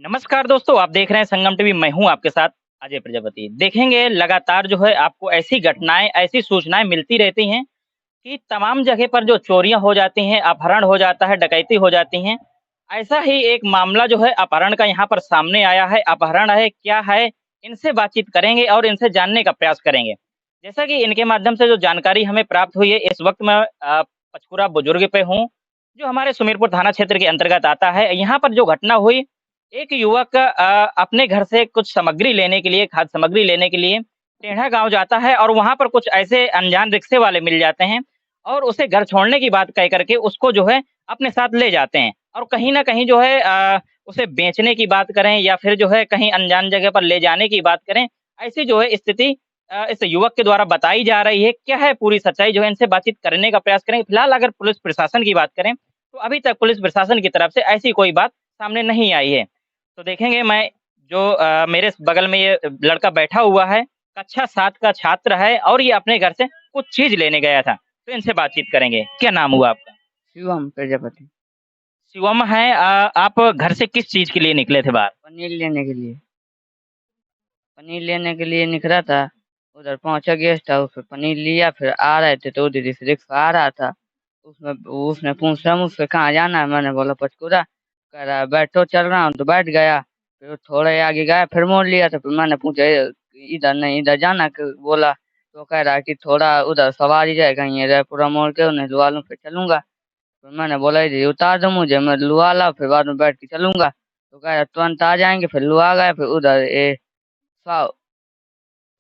नमस्कार दोस्तों, आप देख रहे हैं संगम टीवी। मैं हूं आपके साथ अजय प्रजापति। देखेंगे लगातार जो है आपको ऐसी घटनाएँ, ऐसी सूचनाएँ मिलती रहती हैं कि तमाम जगह पर जो चोरियाँ हो जाती हैं, अपहरण हो जाता है, डकैती हो जाती हैं। ऐसा ही एक मामला जो है अपहरण का यहाँ पर सामने आया है। अपहरण है, क्या है? इनसे बातचीत करेंगे और इनसे जानने का प्रयास करेंगे। जैसा कि इनके माध्यम से जो जानकारी हमें प्राप्त हुई है, इस वक़्त मैं पचकुरा बुजुर्ग पे हूँ, जो हमारे सुमेरपुर थाना क्षेत्र के अंतर्गत आता है। यहाँ पर जो घटना हुई, एक युवक अपने घर से कुछ सामग्री लेने के लिए, खाद्य सामग्री लेने के लिए टेढ़ा गाँव जाता है और वहाँ पर कुछ ऐसे अनजान रिक्शे वाले मिल जाते हैं और उसे घर छोड़ने की बात कह कर के उसको जो है अपने साथ ले जाते हैं और कहीं न कहीं जो है उसे बेचने की बात करें या फिर जो है कहीं अनजान जगह पर ले जाने की बात करें, ऐसी जो है स्थिति इस युवक के द्वारा बताई जा रही है। क्या है पूरी सच्चाई जो है इनसे बातचीत करने का प्रयास करेंगे। फिलहाल अगर पुलिस प्रशासन की बात करें, तो अभी तक पुलिस प्रशासन की तरफ से ऐसी कोई बात सामने नहीं आई है। तो देखेंगे मैं जो मेरे बगल में ये लड़का बैठा हुआ है, कक्षा 7 का छात्र है और ये अपने घर से कुछ चीज़ लेने गया था। तो इनसे बातचीत करेंगे। क्या नाम हुआ आपका? शिवम प्रजापति। शिवम है। आप घर से किस चीज़ के लिए निकले थे बाहर? पनीर लेने के लिए निकला था। उधर पहुंचा गेस्ट हाउस पे पनीर लिया, फिर आ रहे थे तो उधर से रिक्शा आ रहा था। उसमें उसने पूछा मुझसे कहाँ जाना है, मैंने बोला पचकुरा। कह रहा है बैठो, चल रहा हूँ, तो बैठ गया। फिर वो थोड़े आगे गया, फिर मोड़ लिया, तो फिर मैंने पूछा इधर नहीं, इधर जाना बोला। तो कह रहा है कि थोड़ा उधर सवारी जाएगा, ये रैपुरा मोड़ के उन्हें लुआलूं फिर चलूंगा। फिर मैंने बोला इधर उतार दो मुझे, मैं लुआ ला, फिर बाद में बैठ के चलूंगा। तो कह रहा तुरंत आ जाएंगे, फिर लुआ गए, फिर उधर सौ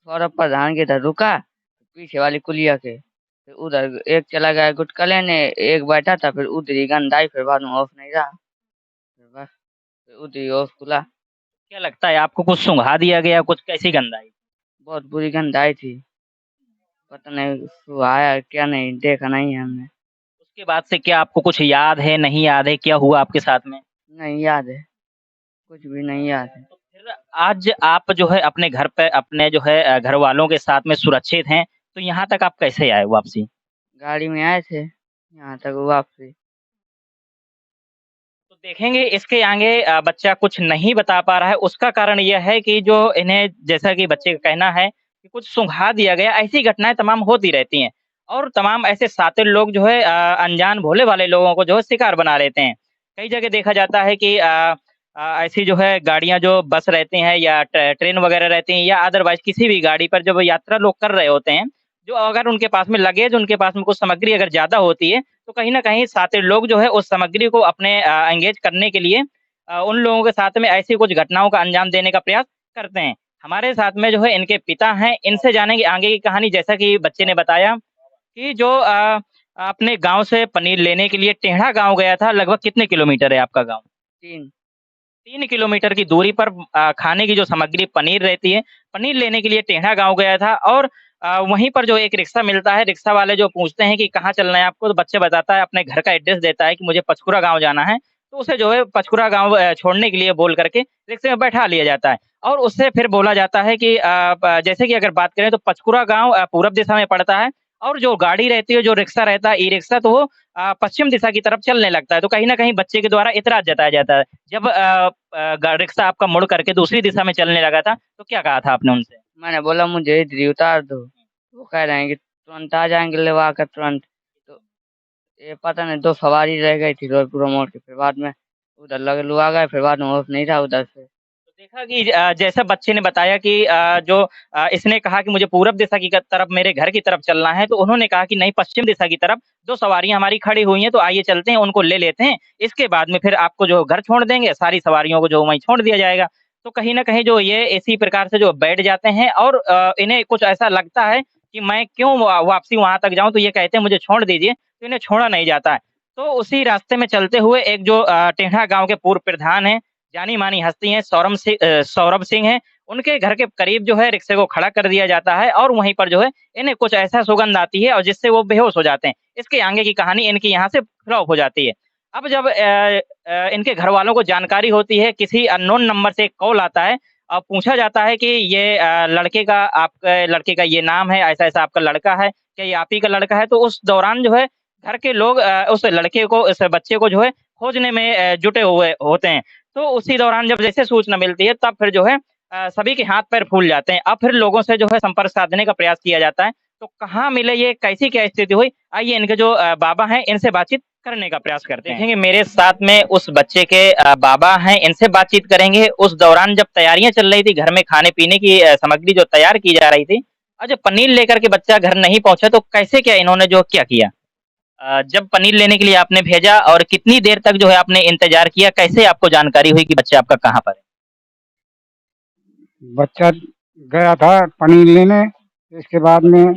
सौरभ प्रधान के इधर रुका, पीछे वाली कुलिया के। फिर उधर एक चला गया गुटखा लेने, एक बैठा था, फिर उधर ही गंध आई, फिर बाद में ऑफ नहीं रहा। फिर बस, फिर उधर ही ऑफ खुला। क्या लगता है आपको कुछ सुंघा दिया गया, कुछ कैसी गंध आई? बहुत बुरी गंध आई थी। पता नहीं सुहाया क्या, नहीं देखा नहीं है हमने। उसके बाद से क्या आपको कुछ याद है, नहीं याद है, क्या हुआ आपके साथ में? नहीं याद है, कुछ भी नहीं याद है। तो फिर आज आप जो है अपने घर पे अपने जो है घर वालों के साथ में सुरक्षित हैं, तो यहाँ तक आप कैसे आए वापसी? गाड़ी में आए थे, यहाँ तक वापसी। तो देखेंगे इसके आगे बच्चा कुछ नहीं बता पा रहा है, उसका कारण ये है कि जो इन्हें जैसा कि बच्चे का कहना है कि कुछ सुंघा दिया गया, ऐसी घटनाएँ तमाम होती रहती हैं और तमाम ऐसे शातिर लोग जो है अनजान भोले वाले लोगों को जो है शिकार बना लेते हैं। कई जगह देखा जाता है कि ऐसी जो है गाड़ियाँ जो बस रहती हैं या ट्रेन वगैरह रहती हैं या अदरवाइज़ किसी भी गाड़ी पर जब यात्रा लोग कर रहे होते हैं, जो अगर उनके पास में लगेज उनके पास में कुछ सामग्री अगर ज़्यादा होती है, तो कहीं न कहीं शातिर लोग जो है उस सामग्री को अपने एंगेज करने के लिए उन लोगों के साथ में ऐसी कुछ घटनाओं का अंजाम देने का प्रयास करते हैं। हमारे साथ में जो है इनके पिता हैं, इनसे जानेंगे आगे की कहानी। जैसा कि बच्चे ने बताया कि जो अपने गाँव से पनीर लेने के लिए टेढ़ा गाँव गया था, लगभग कितने किलोमीटर है आपका गाँव? तीन। 3 किलोमीटर की दूरी पर खाने की जो सामग्री पनीर रहती है, पनीर लेने के लिए टेढ़ा गाँव गया था और वहीं पर जो एक रिक्शा मिलता है, रिक्शा वाले जो पूछते हैं कि कहाँ चलना है आपको? तो बच्चा बताता है, अपने घर का एड्रेस देता है कि मुझे पचकुरा गाँव जाना है। तो उसे जो है पचकुरा गाँव छोड़ने के लिए बोल कर के रिक्शे में बैठा लिया जाता है और उससे फिर बोला जाता है कि प जैसे कि अगर बात करें तो पचकुरा गाँव पूरब दिशा में पड़ता है और जो गाड़ी रहती है, जो रिक्शा रहता है, ई-रिक्शा तो वो पश्चिम दिशा की तरफ चलने लगता है। तो कहीं न कहीं बच्चे के द्वारा इतराज़ जताया जाता है। जब रिक्शा आपका मुड़ करके दूसरी दिशा में चलने लगा था, तो क्या कहा था आपने उनसे? मैंने बोला मुझे इधर ही उतार दो। वो कह रहे हैं कि तुरंत आ जाएंगे, लेवा कर तुरंत। तो ये पता नहीं, दो सवारी रह गई थी रोजपुरा मोड़ के, फिर बाद में उधर लगे लुआ गए, फिर बाद में होश नहीं था उधर से। तो देखा कि जैसा बच्चे ने बताया कि जो इसने कहा कि मुझे पूरब दिशा की तरफ मेरे घर की तरफ चलना है, तो उन्होंने कहा कि नहीं पश्चिम दिशा की तरफ 2 सवारियाँ हमारी खड़ी हुई हैं, तो आइए चलते हैं, उनको ले लेते हैं। इसके बाद में फिर आपको जो घर छोड़ देंगे, सारी सवारियों को जो वहीं छोड़ दिया जाएगा। तो कहीं न कहीं जो ये इसी प्रकार से जो बैठ जाते हैं और इन्हें कुछ ऐसा लगता है कि मैं क्यों वापसी वहाँ तक जाऊँ, तो ये कहते हैं मुझे छोड़ दीजिए, तो इन्हें छोड़ा नहीं जाता है। तो उसी रास्ते में चलते हुए एक जो टेढ़ा गाँव के पूर्व प्रधान हैं, जानी-मानी हस्ती हैं, सौरभ सिंह हैं, उनके घर के करीब जो है रिक्शे को खड़ा कर दिया जाता है और वहीं पर जो है इन्हें कुछ ऐसा सुगंध आती है और जिससे वो बेहोश हो जाते हैं। इसके आगे की कहानी इनकी यहाँ से फ्लॉप हो जाती है। अब जब इनके घरवालों को जानकारी होती है, किसी अननोन नंबर से एक कॉल आता है और पूछा जाता है कि ये लड़के का आपके लड़के का ये नाम है, ऐसा-ऐसा आपका लड़का है, क्या ये आप ही का लड़का है? तो उस दौरान जो है घर के लोग उस लड़के को, उस बच्चे को जो है खोजने में जुटे हुए होते हैं। तो उसी दौरान जब जैसे सूचना मिलती है तब फिर जो है सभी के हाथ पैर फूल जाते हैं। अब फिर लोगों से जो है संपर्क साधने का प्रयास किया जाता है। तो कहाँ मिले ये, कैसी क्या स्थिति हुई? आइए इनके जो बाबा हैं इनसे बातचीत करने का प्रयास करते हैं। देखेंगे मेरे साथ में उस बच्चे के बाबा हैं, इनसे बातचीत करेंगे। उस दौरान जब तैयारियाँ चल रही थी घर में खाने-पीने की सामग्री जो तैयार की जा रही थी और जब पनीर लेकर के बच्चा घर नहीं पहुँचा तो कैसे क्या इन्होंने जो क्या किया? जब पनीर लेने के लिए आपने भेजा और कितनी देर तक जो है आपने इंतज़ार किया? कैसे आपको जानकारी हुई कि बच्चा आपका कहाँ पर है? बच्चा गया था पनीर लेने, इसके बाद में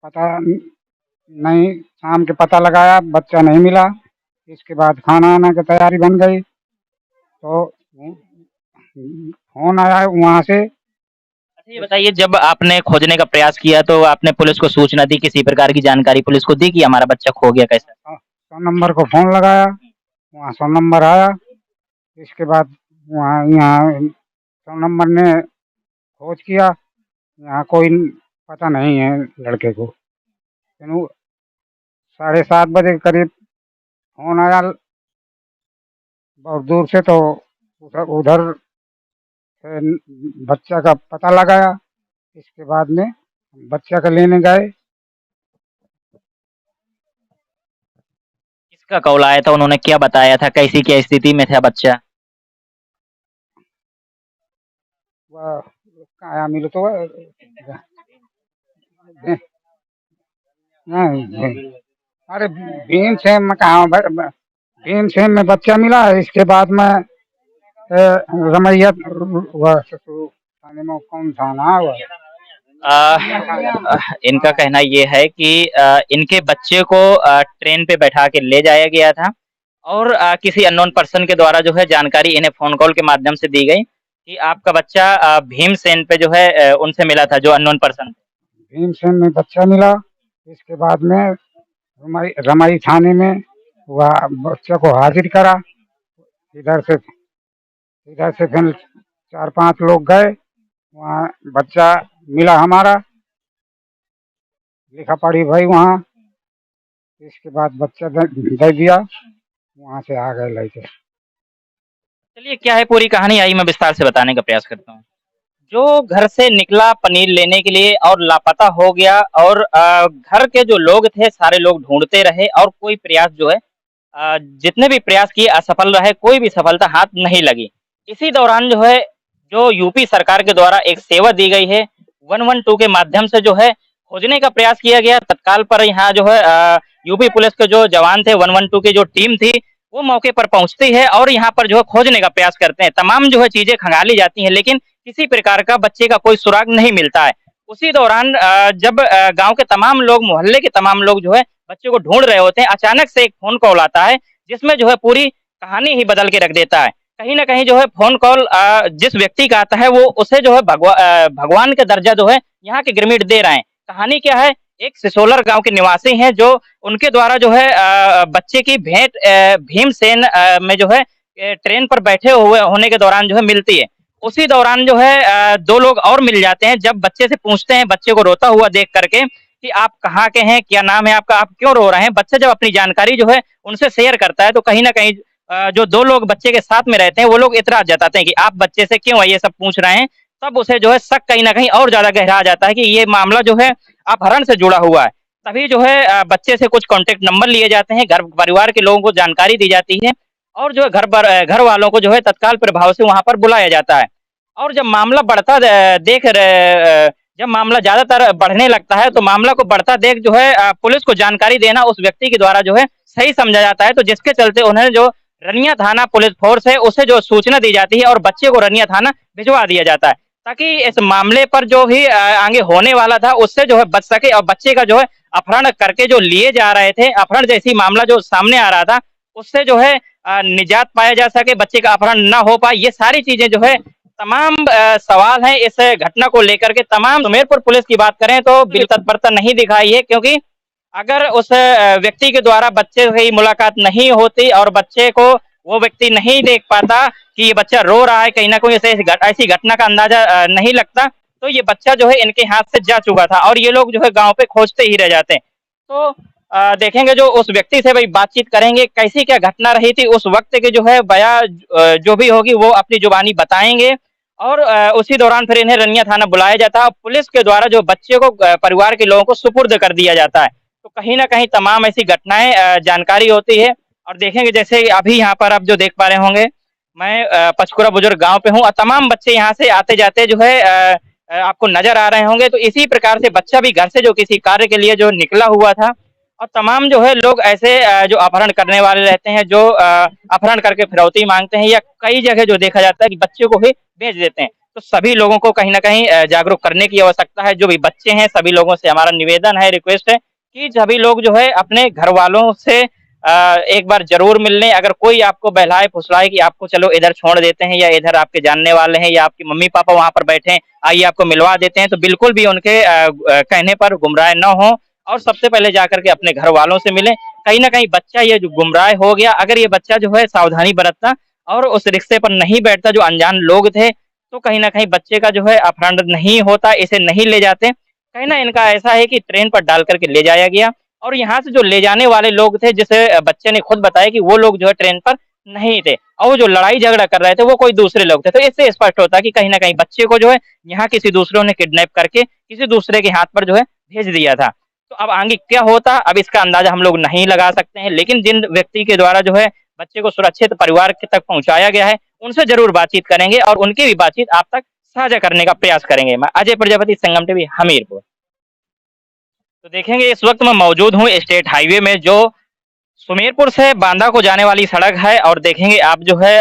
पता नहीं, शाम के पता लगाया बच्चा नहीं मिला। इसके बाद खाना आना की तैयारी बन गई तो फोन आया वहाँ से। अच्छा ये बताइए जब आपने खोजने का प्रयास किया तो आपने पुलिस को सूचना दी, किसी प्रकार की जानकारी पुलिस को दी कि हमारा बच्चा खो गया कैसे? 100 नंबर को फोन लगाया, वहाँ 100 नंबर आया। इसके बाद वहाँ यहाँ 100 नंबर ने खोज किया, यहाँ कोई पता नहीं है लड़के को। 7:30 बजे के करीब फोन आया बहुत दूर से, तो उधर से बच्चा का पता लगाया। इसके बाद में बच्चा का लेने गए। किसका कॉल आया था? उन्होंने क्या बताया था? कैसी क्या स्थिति में था बच्चा? वह कहाँ मिले तो नहीं, अरे भीमसेन में कहाँ, भीमसेन में बच्चा मिला। इसके बाद में रमैया वह थाने में कौन थाना है वह? इनका कहना ये है कि इनके बच्चे को ट्रेन पे बैठा के ले जाया गया था और किसी अननोन पर्सन के द्वारा जो है जानकारी इन्हें फ़ोन कॉल के माध्यम से दी गई कि आपका बच्चा भीमसेन पे जो है उनसे मिला था जो अननोन पर्सन थे। भीमसेन में बच्चा मिला। इसके बाद में रमाई थाने में वह बच्चे को हाजिर करा। इधर से फिर 4-5 लोग गए, वहाँ बच्चा मिला हमारा, लिखा पढ़ी भाई वहाँ। इसके बाद बच्चा दे दिया, वहाँ से आ गए लेके। चलिए क्या है पूरी कहानी, आई मैं विस्तार से बताने का प्रयास करता हूँ। जो घर से निकला पनीर लेने के लिए और लापता हो गया और घर के जो लोग थे सारे लोग ढूंढते रहे और कोई प्रयास जो है जितने भी प्रयास किए असफल रहे, कोई भी सफलता हाथ नहीं लगी। इसी दौरान जो है जो यूपी सरकार के द्वारा एक सेवा दी गई है 112 के माध्यम से जो है खोजने का प्रयास किया गया। तत्काल पर यहाँ जो है यूपी पुलिस के जो जवान थे 112 की जो टीम थी वो मौके पर पहुंचती है और यहाँ पर जो है खोजने का प्रयास करते हैं। तमाम जो है चीजें खंगाली जाती हैं लेकिन किसी प्रकार का बच्चे का कोई सुराग नहीं मिलता है। उसी दौरान जब गांव के तमाम लोग, मोहल्ले के तमाम लोग जो है बच्चे को ढूंढ रहे होते हैं, अचानक से एक फोन कॉल आता है जिसमें जो है पूरी कहानी ही बदल के रख देता है। कहीं न कहीं जो है फोन कॉल जिस व्यक्ति का आता है वो उसे जो है भगवान का दर्जा जो है यहाँ के गिरमिट दे रहे हैं। कहानी क्या है, एक सिसोलर गांव के निवासी हैं जो उनके द्वारा जो है बच्चे की भेंट भीमसेन में जो है ट्रेन पर बैठे हुए होने के दौरान जो है मिलती है। उसी दौरान जो है 2 लोग और मिल जाते हैं। जब बच्चे से पूछते हैं बच्चे को रोता हुआ देख करके कि आप कहाँ के हैं, क्या नाम है आपका, आप क्यों रो रहे हैं? बच्चा जब अपनी जानकारी जो है उनसे शेयर करता है तो कहीं न कहीं जो 2 लोग बच्चे के साथ में रहते हैं वो लोग इतराज़ जताते हैं कि आप बच्चे से क्यों ये सब पूछ रहे हैं? तब उसे जो है शक कहीं न कहीं और ज़्यादा गहरा आ जाता है कि ये मामला जो है अपहरण से जुड़ा हुआ है। तभी जो है बच्चे से कुछ कॉन्टैक्ट नंबर लिए जाते हैं, घर परिवार के लोगों को जानकारी दी जाती है और जो है घर वालों को जो है तत्काल प्रभाव से वहाँ पर बुलाया जाता है। और जब मामला बढ़ता जब मामला ज़्यादातर बढ़ने लगता है तो मामला को बढ़ता देख जो है पुलिस को जानकारी देना उस व्यक्ति के द्वारा जो है सही समझा जाता है। तो जिसके चलते उन्हें जो रनिया थाना पुलिस फोर्स है उसे जो सूचना दी जाती है और बच्चे को रनिया थाना भिजवा दिया जाता है ताकि इस मामले पर जो भी आगे होने वाला था उससे जो है बच सके और बच्चे का जो है अपहरण करके जो लिए जा रहे थे, अपहरण जैसी मामला जो सामने आ रहा था उससे जो है निजात पाया जा सके, बच्चे का अपहरण ना हो पाए। ये सारी चीजें जो है तमाम सवाल हैं इस घटना को लेकर के। तमाम सुमेरपुर पुलिस की बात करें तो बिल्कुल तत्परता नहीं दिखाई है क्योंकि अगर उस व्यक्ति के द्वारा बच्चे से ही मुलाकात नहीं होती और बच्चे को वो व्यक्ति नहीं देख पाता कि ये बच्चा रो रहा है, कहीं ना कहीं ऐसी घटना का अंदाजा नहीं लगता, तो ये बच्चा जो है इनके हाथ से जा चुका था और ये लोग जो है गांव पे खोजते ही रह जाते हैं। तो देखेंगे जो उस व्यक्ति से भाई बातचीत करेंगे, कैसी क्या घटना रही थी उस वक्त की जो है बयां जो भी होगी वो अपनी जुबानी बताएंगे और उसी दौरान फिर इन्हें रनिया थाना बुलाया जाता है और पुलिस के द्वारा जो बच्चे को परिवार के लोगों को सुपुर्द कर दिया जाता है। तो कहीं न कहीं तमाम ऐसी घटनाएँ जानकारी होती है और देखेंगे जैसे अभी यहाँ पर आप जो देख पा रहे होंगे, मैं पचकुरा बुजुर्ग गाँव पे हूँ और तमाम बच्चे यहाँ से आते-जाते जो है आपको नज़र आ रहे होंगे। तो इसी प्रकार से बच्चा भी घर से जो किसी कार्य के लिए जो निकला हुआ था और तमाम जो है लोग ऐसे जो अपहरण करने वाले रहते हैं, जो अपहरण करके फिरौती माँगते हैं या कई जगह जो देखा जाता है कि बच्चे को भी बेच देते हैं। तो सभी लोगों को कहीं न कहीं जागरूक करने की आवश्यकता है। जो भी बच्चे हैं सभी लोगों से हमारा निवेदन है, रिक्वेस्ट है कि सभी लोग जो है अपने घरवालों से एक बार ज़रूर मिल लें। अगर कोई आपको बहलाए-फुसलाए कि आपको चलो इधर छोड़ देते हैं या इधर आपके जानने वाले हैं या आपके मम्मी-पापा वहाँ पर बैठे हैं, आइए आपको मिलवा देते हैं, तो बिल्कुल भी उनके कहने पर गुमराह ना हों और सबसे पहले जाकर के अपने घरवालों से मिलें। कहीं न कहीं बच्चा ये जो गुमराह हो गया, अगर ये बच्चा जो है सावधानी बरतता और उस रिक्शे पर नहीं बैठता जो अनजान लोग थे, तो कहीं न कहीं बच्चे का जो है अपहरण नहीं होता, इसे नहीं ले जाते। कहीं न इनका ऐसा है कि ट्रेन पर डाल कर के ले जाया गया और यहाँ से जो ले जाने वाले लोग थे, जिसे बच्चे ने खुद बताया कि वो लोग जो है ट्रेन पर नहीं थे और वो जो लड़ाई-झगड़ा कर रहे थे, वो कोई दूसरे लोग थे। तो इससे स्पष्ट होता है कि कहीं न कहीं बच्चे को जो है यहाँ किसी दूसरों ने किडनैप करके किसी दूसरे के हाथ पर जो है भेज दिया था। तो अब आगे क्या होता, अब इसका अंदाज़ा हम लोग नहीं लगा सकते हैं, लेकिन जिन व्यक्ति के द्वारा जो है बच्चे को सुरक्षित परिवार के तक पहुँचाया गया है, उनसे ज़रूर बातचीत करेंगे और उनकी भी बातचीत आप तक साझा करने का प्रयास करेंगे। मैं अजय प्रजापति, संगम टीवी, हमीरपुर। तो देखेंगे इस वक्त मैं मौजूद हूँ स्टेट हाईवे में जो सुमेरपुर से बांदा को जाने वाली सड़क है और देखेंगे आप जो है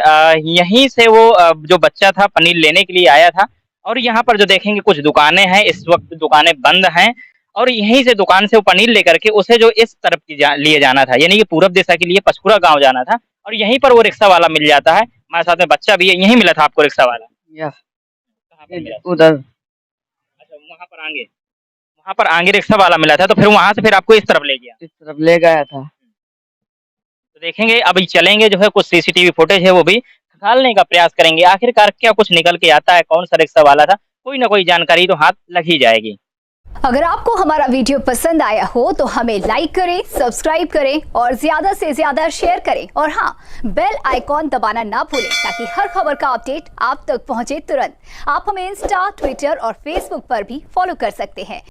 यहीं से वो जो बच्चा था पनीर लेने के लिए आया था और यहाँ पर जो देखेंगे कुछ दुकानें हैं, इस वक्त दुकानें बंद हैं और यहीं से दुकान से वो पनीर लेकर के उसे जो इस तरफ लिए जाना था, यानी कि पूरब दिशा के लिए पचकुरा गाँव जाना था और यहीं पर वो रिक्शा वाला मिल जाता है। हमारे साथ में बच्चा भी है, यहीं मिला था आपको रिक्शा वाला? यस, कहाँ पर मिला था? उधर अच्छा, वहाँ पर आगे रिक्शा वाला मिला था, तो फिर वहाँ से फिर आपको इस तरफ ले गया? इस तरफ ले गया था। तो देखेंगे अभी चलेंगे जो है कुछ सीसीटीवी फुटेज है वो भी खंगालने का प्रयास करेंगे। आखिरकार क्या कुछ निकल के आता है, कौन सा रिक्शा वाला था, कोई ना कोई जानकारी तो हाथ लग ही जाएगी। अगर आपको हमारा वीडियो पसंद आया हो तो हमें लाइक करें, सब्सक्राइब करें और ज्यादा से ज्यादा शेयर करें और हाँ, बेल आइकॉन दबाना ना भूलें ताकि हर खबर का अपडेट आप तक पहुंचे तुरंत। आप हमें इंस्टा, ट्विटर और फेसबुक पर भी फॉलो कर सकते हैं।